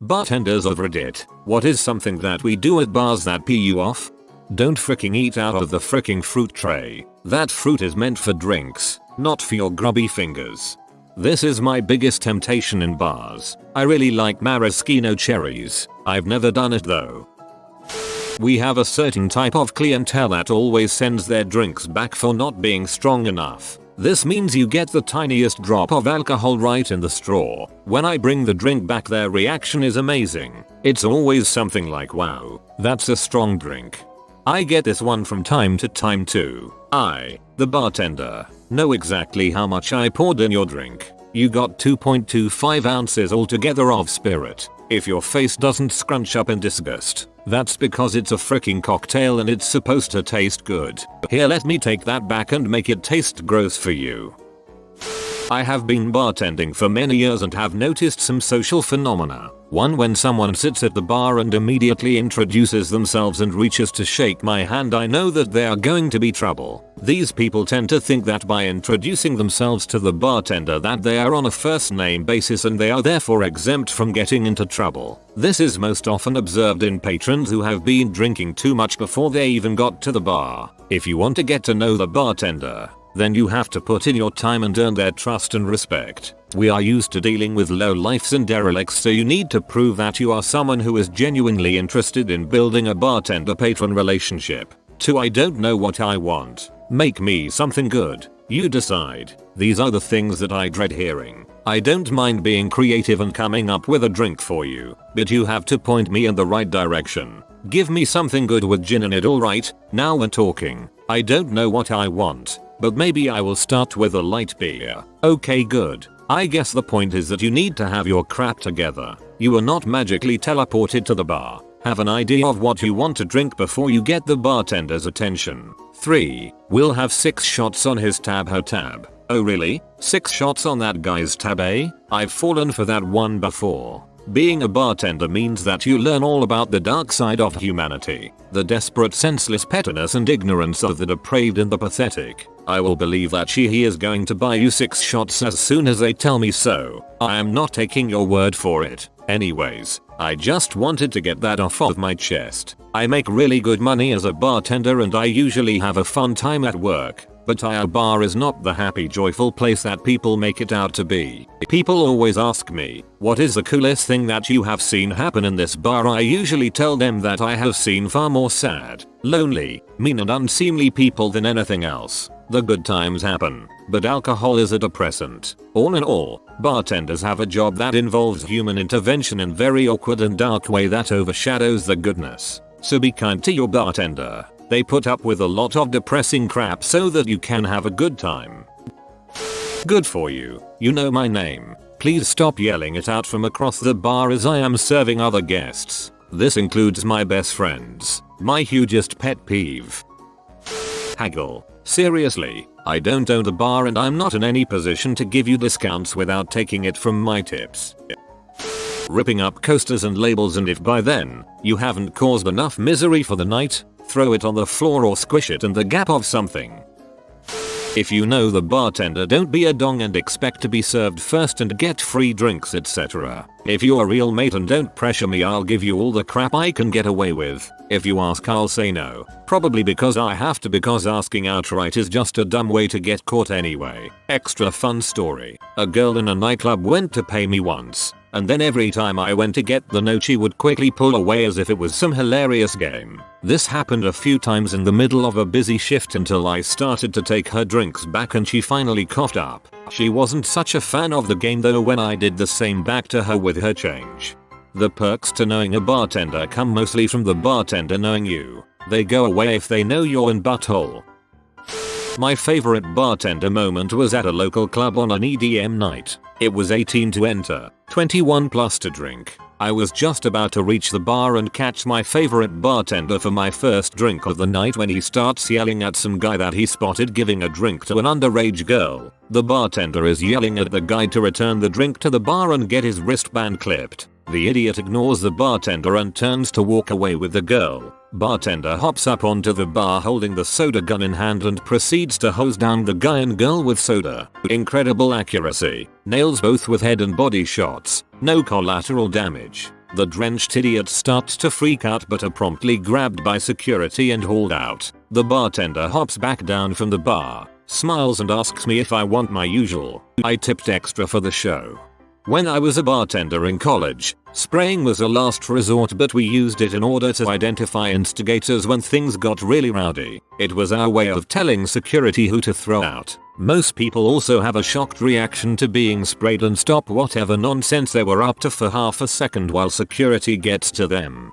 Bartenders of Reddit, what is something that we do at bars that pee you off? Don't fricking eat out of the fricking fruit tray. That fruit is meant for drinks, not for your grubby fingers. This is my biggest temptation in bars. I really like maraschino cherries. I've never done it though. We have a certain type of clientele that always sends their drinks back for not being strong enough. This means you get the tiniest drop of alcohol right in the straw. When I bring the drink back, their reaction is amazing. It's always something like, wow, that's a strong drink. I get this one from time to time too. I, the bartender, know exactly how much I poured in your drink. You got 2.25 ounces altogether of spirit. If your face doesn't scrunch up in disgust, that's because it's a freaking cocktail and it's supposed to taste good. Here, let me take that back and make it taste gross for you. I have been bartending for many years and have noticed some social phenomena. One, when someone sits at the bar and immediately introduces themselves and reaches to shake my hand, I know that they are going to be trouble. These people tend to think that by introducing themselves to the bartender that they are on a first name basis and they are therefore exempt from getting into trouble. This is most often observed in patrons who have been drinking too much before they even got to the bar. If you want to get to know the bartender, then you have to put in your time and earn their trust and respect. We are used to dealing with lowlifes and derelicts, so you need to prove that you are someone who is genuinely interested in building a bartender-patron relationship. 2. I don't know what I want. Make me something good. You decide. These are the things that I dread hearing. I don't mind being creative and coming up with a drink for you, but you have to point me in the right direction. Give me something good with gin in it. Alright, now we're talking. I don't know what I want, but maybe I will start with a light beer. Okay, good. I guess the point is that you need to have your crap together. You are not magically teleported to the bar. Have an idea of what you want to drink before you get the bartender's attention. 3. We'll have 6 shots on his tab. Her tab. Oh really? 6 shots on that guy's tab, eh? I've fallen for that one before. Being a bartender means that you learn all about the dark side of humanity. The desperate, senseless pettiness and ignorance of the depraved and the pathetic. I will believe that he is going to buy you 6 shots as soon as they tell me so. I am not taking your word for it. Anyways, I just wanted to get that off of my chest. I make really good money as a bartender and I usually have a fun time at work. But a bar is not the happy, joyful place that people make it out to be. People always ask me, what is the coolest thing that you have seen happen in this bar? I usually tell them that I have seen far more sad, lonely, mean and unseemly people than anything else. The good times happen, but alcohol is a depressant. All in all, bartenders have a job that involves human intervention in very awkward and dark way that overshadows the goodness. So be kind to your bartender. They put up with a lot of depressing crap so that you can have a good time. Good for you. You know my name. Please stop yelling it out from across the bar as I am serving other guests. This includes my best friends. My hugest pet peeve. Haggle. Seriously, I don't own a bar and I'm not in any position to give you discounts without taking it from my tips. Ripping up coasters and labels, and if by then you haven't caused enough misery for the night, throw it on the floor or squish it in the gap of something. If you know the bartender, don't be a dong and expect to be served first and get free drinks, etc. If you're a real mate and don't pressure me, I'll give you all the crap I can get away with. If you ask, I'll say no. Probably because I have to, because asking outright is just a dumb way to get caught anyway. Extra fun story. A girl in a nightclub went to pay me once, and then every time I went to get the note she would quickly pull away as if it was some hilarious game. This happened a few times in the middle of a busy shift until I started to take her drinks back and she finally coughed up. She wasn't such a fan of the game though when I did the same back to her with her change. The perks to knowing a bartender come mostly from the bartender knowing you. They go away if they know you're in butthole. My favorite bartender moment was at a local club on an EDM night. It was 18 to enter, 21 plus to drink. I was just about to reach the bar and catch my favorite bartender for my first drink of the night when he starts yelling at some guy that he spotted giving a drink to an underage girl. The bartender is yelling at the guy to return the drink to the bar and get his wristband clipped. The idiot ignores the bartender and turns to walk away with the girl. Bartender hops up onto the bar holding the soda gun in hand and proceeds to hose down the guy and girl with soda. Incredible accuracy. Nails both with head and body shots. No collateral damage. The drenched idiot starts to freak out but are promptly grabbed by security and hauled out. The bartender hops back down from the bar, smiles and asks me if I want my usual. I tipped extra for the show. When I was a bartender in college, spraying was a last resort, but we used it in order to identify instigators when things got really rowdy. It was our way of telling security who to throw out. Most people also have a shocked reaction to being sprayed and stop whatever nonsense they were up to for half a second while security gets to them.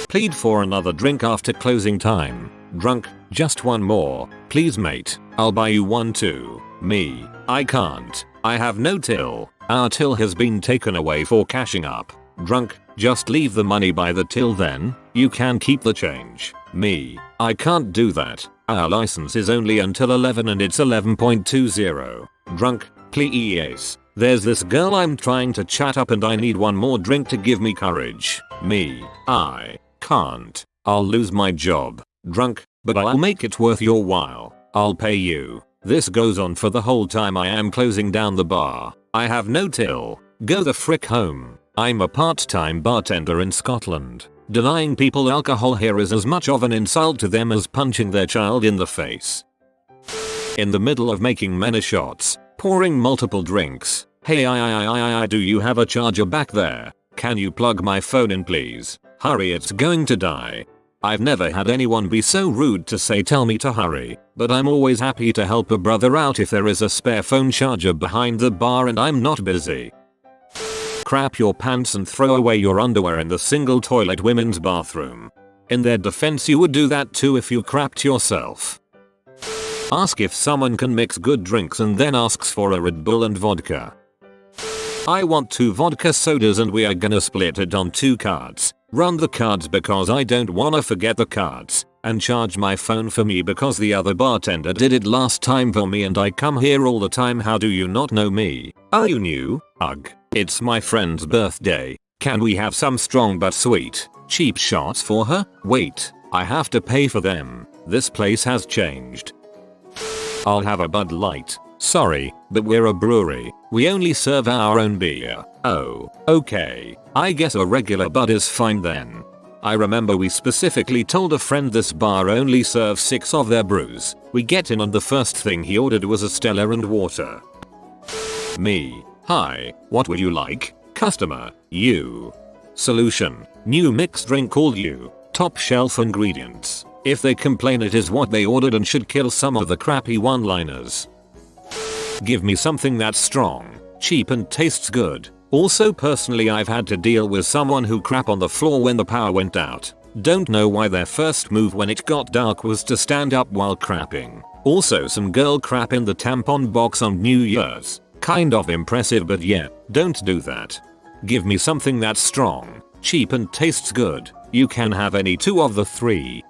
Plead for another drink after closing time. Drunk, just one more, please mate, I'll buy you one too. Me, I can't, I have no till. Our till has been taken away for cashing up. Drunk, just leave the money by the till then, you can keep the change. Me, I can't do that. Our license is only until 11 and it's 11.20. Drunk, please. There's this girl I'm trying to chat up and I need one more drink to give me courage. Me, I can't. I'll lose my job. Drunk, but I'll make it worth your while. I'll pay you. This goes on for the whole time I am closing down the bar. I have no till. Go the frick home. I'm a part-time bartender in Scotland. Denying people alcohol here is as much of an insult to them as punching their child in the face. In the middle of making many shots, pouring multiple drinks. Hey, do you have a charger back there? Can you plug my phone in please? Hurry, it's going to die. I've never had anyone be so rude to say tell me to hurry, but I'm always happy to help a brother out if there is a spare phone charger behind the bar and I'm not busy. Crap your pants and throw away your underwear in the single toilet women's bathroom. In their defense, you would do that too if you crapped yourself. Ask if someone can mix good drinks and then asks for a Red Bull and vodka. I want 2 vodka sodas and we are gonna split it on 2 cards. Run the cards because I don't wanna forget the cards, and charge my phone for me because the other bartender did it last time for me and I come here all the time. How do you not know me? Are you new? Ugh. It's my friend's birthday. Can we have some strong but sweet, cheap shots for her? Wait, I have to pay for them. This place has changed. I'll have a Bud Light. Sorry, but we're a brewery. We only serve our own beer. Oh, okay. I guess a regular Bud is fine then. I remember we specifically told a friend this bar only serves 6 of their brews. We get in and the first thing he ordered was a Stella and water. Me. Hi, what would you like? Customer. You. Solution. New mixed drink called you. Top shelf ingredients. If they complain, it is what they ordered and should kill some of the crappy one-liners. Give me something that's strong, cheap and tastes good. Also, personally, I've had to deal with someone who crap on the floor when the power went out. Don't know why their first move when it got dark was to stand up while crapping. Also, some girl crap in the tampon box on New Year's. Kind of impressive, but yeah, don't do that. Give me something that's strong, cheap and tastes good. You can have any 2 of the 3.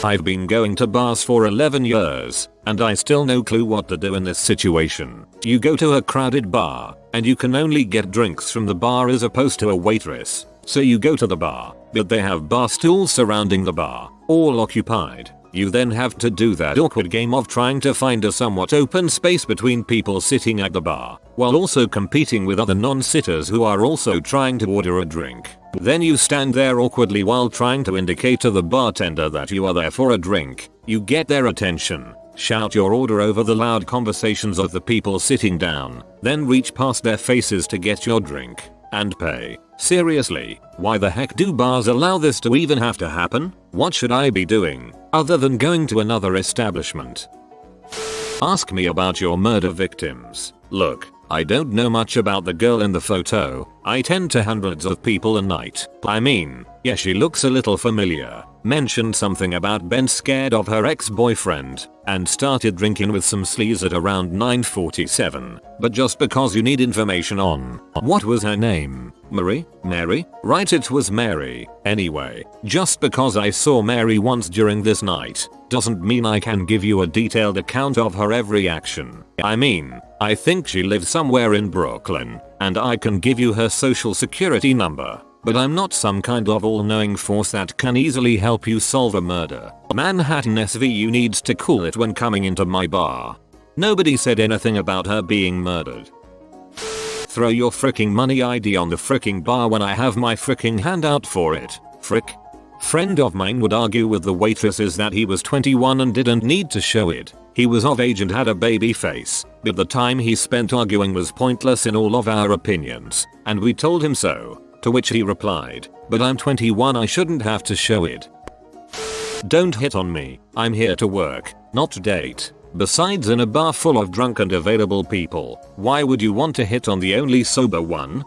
I've been going to bars for 11 years, and I still no clue what to do in this situation. You go to a crowded bar, and you can only get drinks from the bar as opposed to a waitress. So you go to the bar, but they have bar stools surrounding the bar, all occupied. You then have to do that awkward game of trying to find a somewhat open space between people sitting at the bar, while also competing with other non-sitters who are also trying to order a drink. Then you stand there awkwardly while trying to indicate to the bartender that you are there for a drink. You get their attention, shout your order over the loud conversations of the people sitting down, then reach past their faces to get your drink, and pay. Seriously, why the heck do bars allow this to even have to happen? What should I be doing, other than going to another establishment? Ask me about your murder victims. Look, I don't know much about the girl in the photo. I tend to hundreds of people a night. I mean, yeah, she looks a little familiar. Mentioned something about being scared of her ex-boyfriend, and started drinking with some sleaze at around 9:47. But just because you need information on what was her name? Mary? Right, it was Mary. Anyway, just because I saw Mary once during this night, doesn't mean I can give you a detailed account of her every action. I mean, I think she lives somewhere in Brooklyn, and I can give you her social security number. But I'm not some kind of all-knowing force that can easily help you solve a murder. Manhattan SVU needs to cool it when coming into my bar. Nobody said anything about her being murdered. throw your freaking money ID on the freaking bar when I have my freaking hand out for it. Frick. Friend of mine would argue with the waitresses that he was 21 and didn't need to show it. He was of age and had a baby face, but the time he spent arguing was pointless in all of our opinions, and we told him so, to which he replied, "But I'm 21, I shouldn't have to show it." Don't hit on me, I'm here to work, not to date. Besides, in a bar full of drunk and available people, why would you want to hit on the only sober one?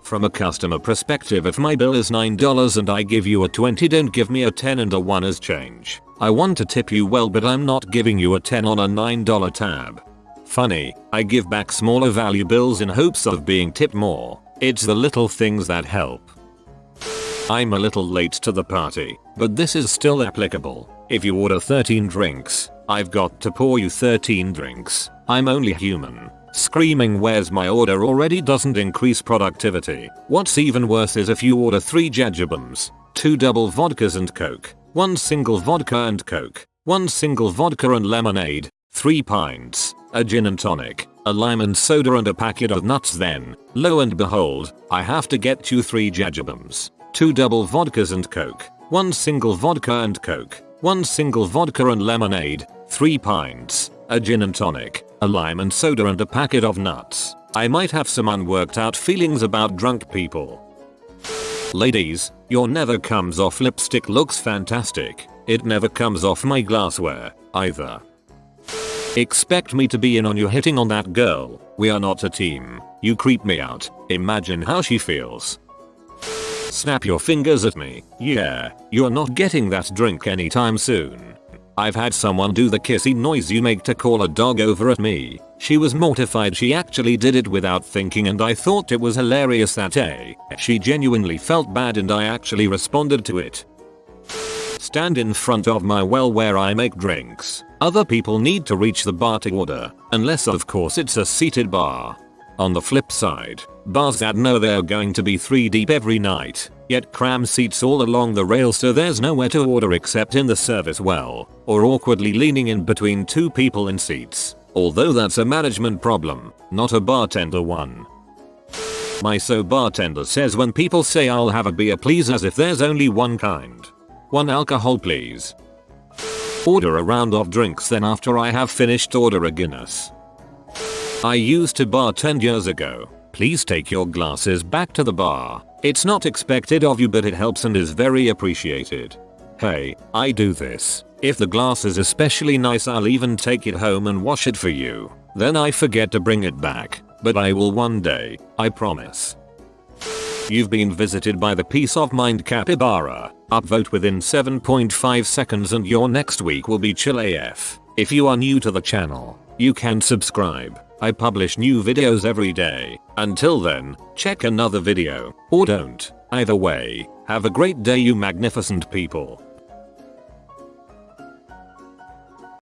From a customer perspective, if my bill is $9 and I give you a 20, don't give me a 10 and a 1 as change. I want to tip you well, but I'm not giving you a 10 on a $9 tab. Funny, I give back smaller value bills in hopes of being tipped more. It's the little things that help. I'm a little late to the party, but this is still applicable. If you order 13 drinks, I've got to pour you 13 drinks. I'm only human. Screaming "where's my order" already doesn't increase productivity. What's even worse is if you order 3 jajabums, 2 double vodkas and coke, 1 single vodka and coke, 1 single vodka and lemonade, 3 pints, a gin and tonic, a lime and soda and a packet of nuts, then, lo and behold, I have to get you 3 jajabums, 2 double vodkas and coke, 1 single vodka and coke, 1 single vodka and lemonade, 3 pints, a gin and tonic, a lime and soda and a packet of nuts. I might have some unworked out feelings about drunk people. Ladies, your never comes off lipstick looks fantastic. It never comes off my glassware, either. Expect me to be in on you hitting on that girl. We are not a team. You creep me out. Imagine how she feels. Snap your fingers at me. Yeah, you're not getting that drink anytime soon. I've had someone do the kissy noise you make to call a dog over at me. She was mortified. She actually did it without thinking, and I thought it was hilarious that she genuinely felt bad and I actually responded to it. Stand in front of my well where I make drinks. Other people need to reach the bar to order, unless of course it's a seated bar. On the flip side, bars that know they're going to be 3 deep every night, yet cram seats all along the rail so there's nowhere to order except in the service well, or awkwardly leaning in between 2 people in seats. Although that's a management problem, not a bartender one. My bartender says when people say "I'll have a beer please" as if there's only one kind. 1 alcohol please. Order a round of drinks, then after I have finished order a Guinness. I used to bartend years ago. Please take your glasses back to the bar. It's not expected of you, but it helps and is very appreciated. Hey, I do this. If the glass is especially nice, I'll even take it home and wash it for you. Then I forget to bring it back, but I will one day, I promise. You've been visited by the peace of mind capybara. Upvote within 7.5 seconds and your next week will be chill AF. If you are new to the channel, you can subscribe. I publish new videos every day. Until then, check another video, or don't. Either way, have a great day you magnificent people.